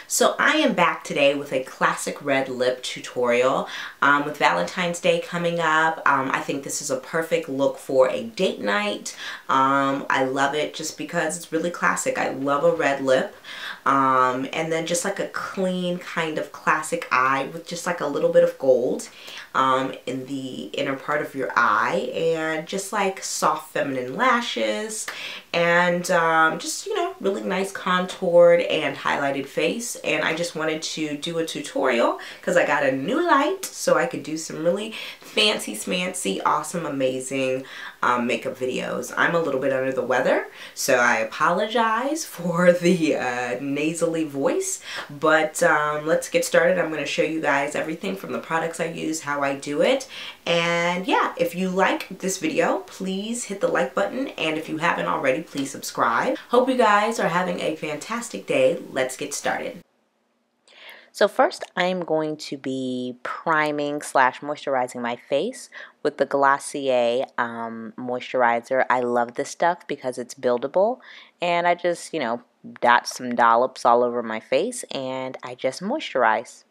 So I am back today with a classic red lip tutorial. With Valentine's Day coming up, I think this is a perfect look for a date night. I love it just because it's really classic. I love a red lip. And then just like a clean kind of classic eye with just like a little bit of gold in the inner part of your eye, and just like soft feminine lashes, and just, you know, really nice contoured and highlighted face. And I just wanted to do a tutorial because I got a new light so I could do some really fancy smancy, awesome, amazing makeup videos. I'm a little bit under the weather, so I apologize for the nasally voice, but let's get started. I'm going to show you guys everything from the products I use, how I do it, and yeah, if you like this video, please hit the like button, and if you haven't already, please subscribe. Hope you guys are having a fantastic day. Let's get started. So first, I'm going to be priming slash moisturizing my face with the Glossier moisturizer. I love this stuff because it's buildable, and I just, you know, dot some dollops all over my face, and I just moisturize.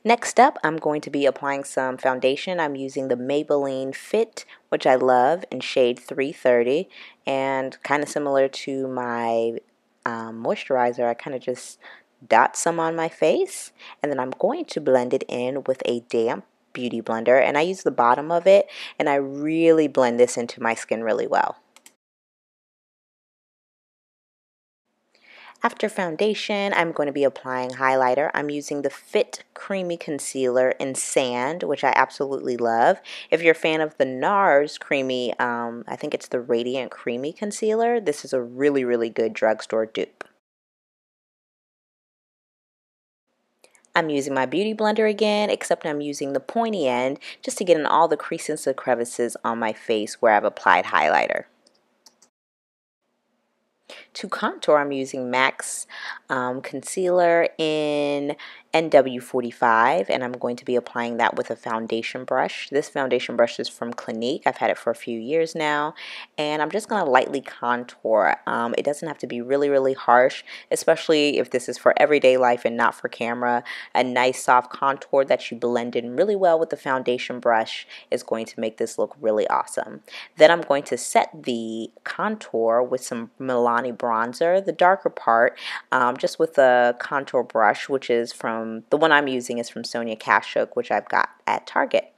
Next up, I'm going to be applying some foundation. I'm using the Maybelline Fit, which I love, in shade 330, and kind of similar to my moisturizer, I kind of just dot some on my face, and then I'm going to blend it in with a damp beauty blender, and I use the bottom of it, and I really blend this into my skin really well. After foundation, I'm going to be applying highlighter. I'm using the Fit Creamy Concealer in Sand, which I absolutely love. If you're a fan of the NARS Creamy, I think it's the Radiant Creamy Concealer, this is a really, really good drugstore dupe. I'm using my beauty blender again, except I'm using the pointy end just to get in all the creases and crevices on my face where I've applied highlighter. To contour, I'm using MAC's concealer in NW45, and I'm going to be applying that with a foundation brush. This foundation brush is from Clinique. I've had it for a few years now, and I'm just going to lightly contour. It doesn't have to be really, really harsh, especially if this is for everyday life and not for camera. A nice soft contour that you blend in really well with the foundation brush is going to make this look really awesome. Then I'm going to set the contour with some Milani bronzer, the darker part, just with a contour brush, which is from, the one I'm using is from Sonia Kashuk, which I've got at Target.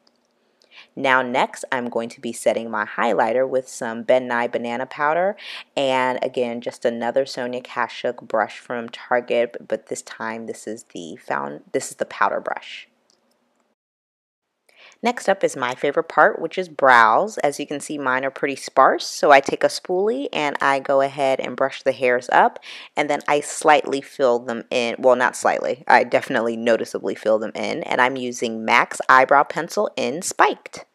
Now next, I'm going to be setting my highlighter with some Ben Nye banana powder, and again, just another Sonia Kashuk brush from Target, but this time this is the powder brush. Next up is my favorite part, which is brows. As you can see, mine are pretty sparse, so I take a spoolie and I go ahead and brush the hairs up, and then I slightly fill them in. Well, not slightly, I definitely noticeably fill them in, and I'm using MAC's eyebrow pencil in Spiked.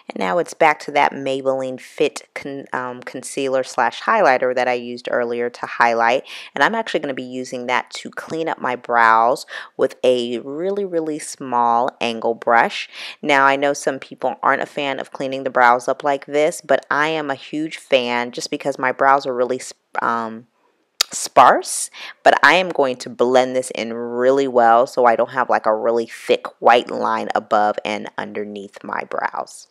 And now it's back to that Maybelline Fit concealer slash highlighter that I used earlier to highlight. And I'm actually going to be using that to clean up my brows with a really, really small angle brush. Now, I know some people aren't a fan of cleaning the brows up like this, but I am a huge fan just because my brows are really sparse, but I am going to blend this in really well so I don't have like a really thick white line above and underneath my brows.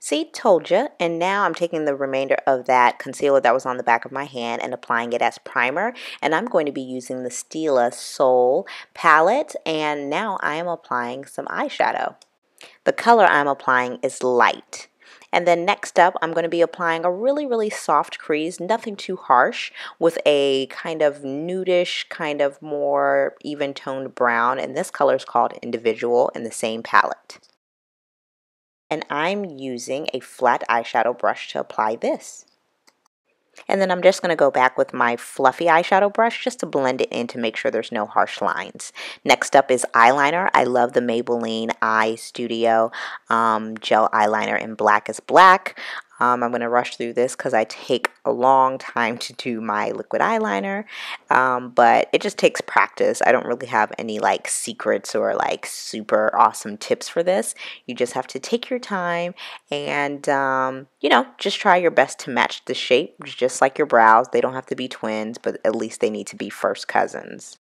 See, told ya. And now I'm taking the remainder of that concealer that was on the back of my hand and applying it as primer. And I'm going to be using the Stila Soul palette. And now I am applying some eyeshadow. The color I'm applying is light. And then next up, I'm going to be applying a really, really soft crease, nothing too harsh, with a kind of nudish, kind of more even-toned brown. And this color is called Individual in the same palette. And I'm using a flat eyeshadow brush to apply this. And then I'm just going to go back with my fluffy eyeshadow brush just to blend it in to make sure there's no harsh lines. Next up is eyeliner. I love the Maybelline Eye Studio gel eyeliner in Black is Black. I'm going to rush through this because I take a long time to do my liquid eyeliner, but it just takes practice. I don't really have any like secrets or like super awesome tips for this. You just have to take your time and, you know, just try your best to match the shape, just like your brows. They don't have to be twins, but at least they need to be first cousins.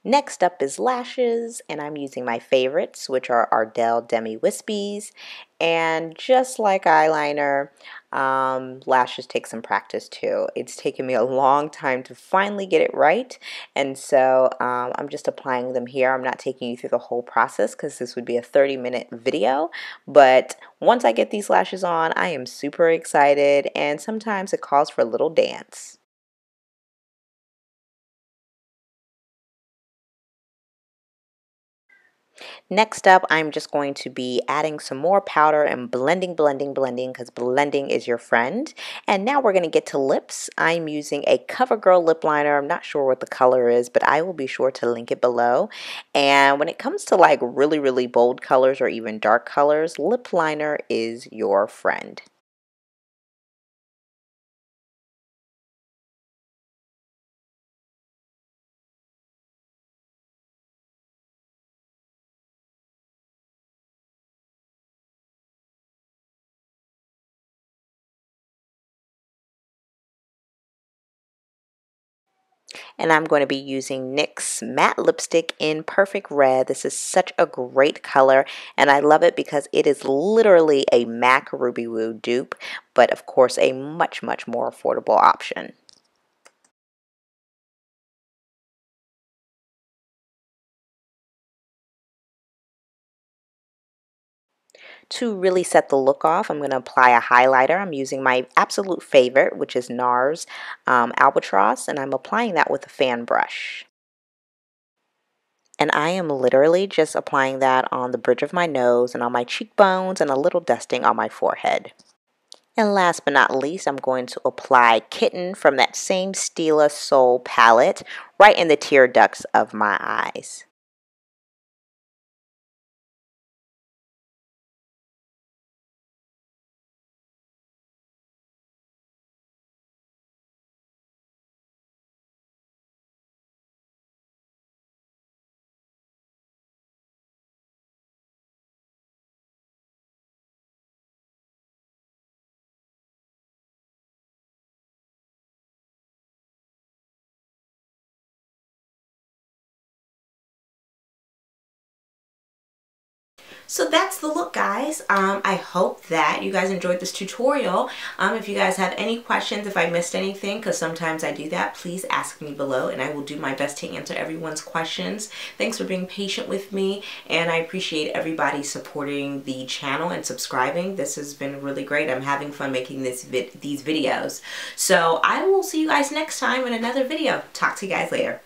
Next up is lashes, and I'm using my favorites, which are Ardell Demi Wispies. And just like eyeliner, lashes take some practice too. It's taken me a long time to finally get it right, and so I'm just applying them here. I'm not taking you through the whole process because this would be a 30-minute video, but once I get these lashes on, I am super excited, and sometimes it calls for a little dance. Next up, I'm just going to be adding some more powder and blending, because blending is your friend. And now we're going to get to lips. I'm using a CoverGirl lip liner. I'm not sure what the color is, but I will be sure to link it below. And when it comes to like really, really bold colors or even dark colors, lip liner is your friend. And I'm going to be using NYX matte lipstick in Perfect Red. This is such a great color, and I love it because it is literally a MAC Ruby Woo dupe, but of course a much, much more affordable option. To really set the look off, I'm going to apply a highlighter. I'm using my absolute favorite, which is NARS Albatross, and I'm applying that with a fan brush. And I am literally just applying that on the bridge of my nose and on my cheekbones and a little dusting on my forehead. And last but not least, I'm going to apply Kitten from that same Stila Soul palette right in the tear ducts of my eyes. So that's the look, guys. I hope that you guys enjoyed this tutorial. If you guys have any questions, if I missed anything, because sometimes I do that, please ask me below and I will do my best to answer everyone's questions. Thanks for being patient with me, and I appreciate everybody supporting the channel and subscribing. This has been really great. I'm having fun making these videos. So I will see you guys next time in another video. Talk to you guys later.